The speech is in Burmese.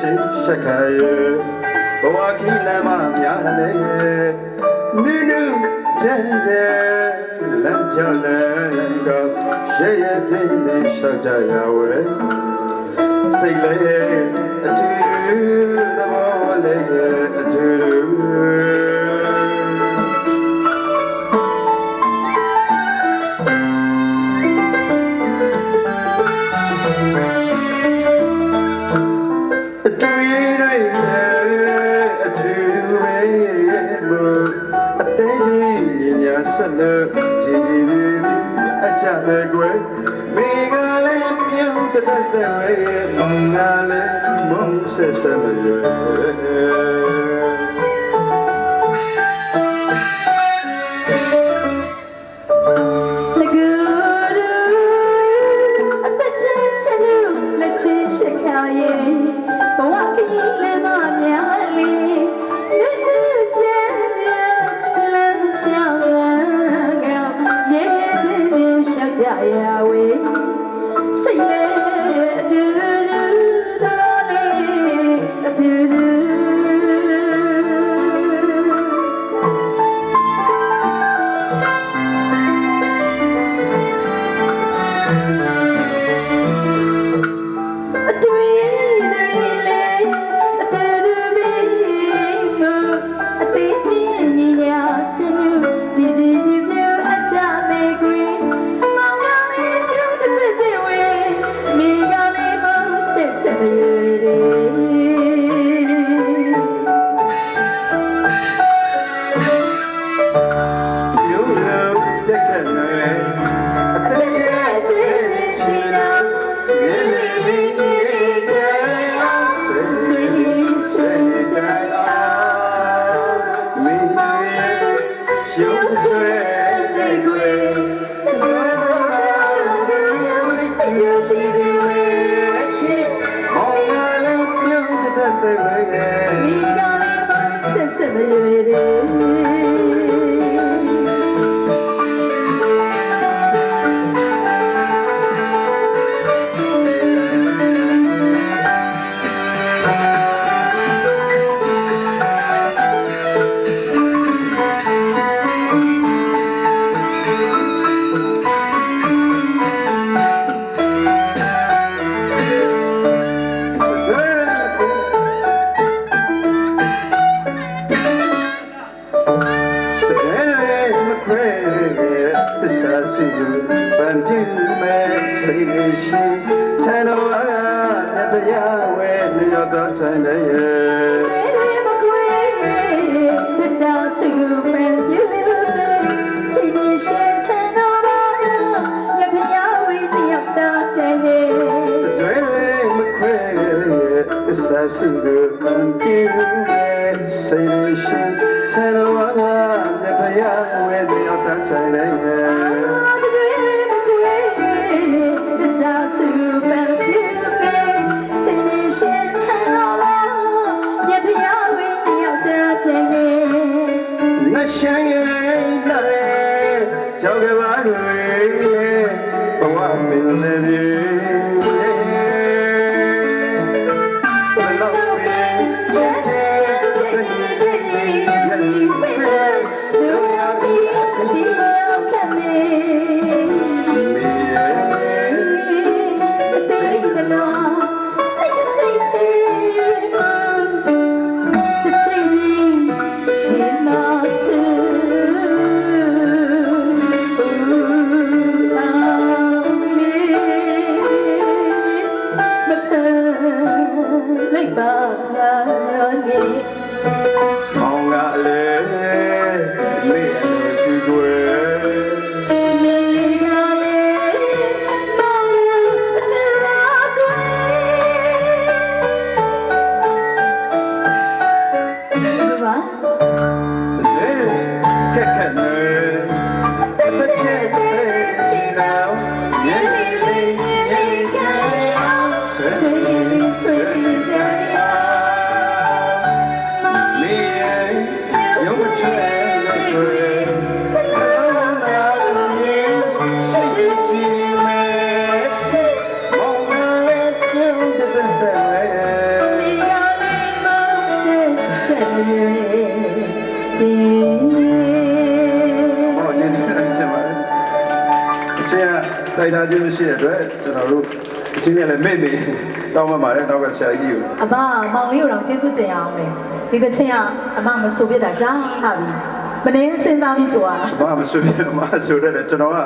ချင်းရှက်ခိုင်ဘဝခီးလမ်းမများလေနူးနူးကျန်တဲ့လမ်းပြလမ်းကရဲရဲတင်းတင်းရှောက်ကြရဝဲစိတ်လေးအတူသဘောလေးအတူဆက်လို့ကြည်ကြည်ပြီးအချမဲ့ကွယ်မိကလည်းပြုံးတတ်တဲ့ဝဲမောင်ကလည်းမုန်းဆက်ဆက်မရွယ် ထိုက်ထားခြင်းမရှိတဲ့အတွက်ကျွန်တော်တို့အချင်းနဲ့လည်းမေ့မေ့တောင်းပန်ပါတယ်နောက်ကဆရာကြီးကို အဘမောင်လေးကိုတော့ကျေးဇူးတင်အောင်မယ်ဒီတစ်ချင်းကအမမဆိုပြတာကြားလာပြီမနေစဉ်းစားပြီးဆိုတာ ဘာမှမဆိုပြမဆိုတဲ့ကျွန်တော်က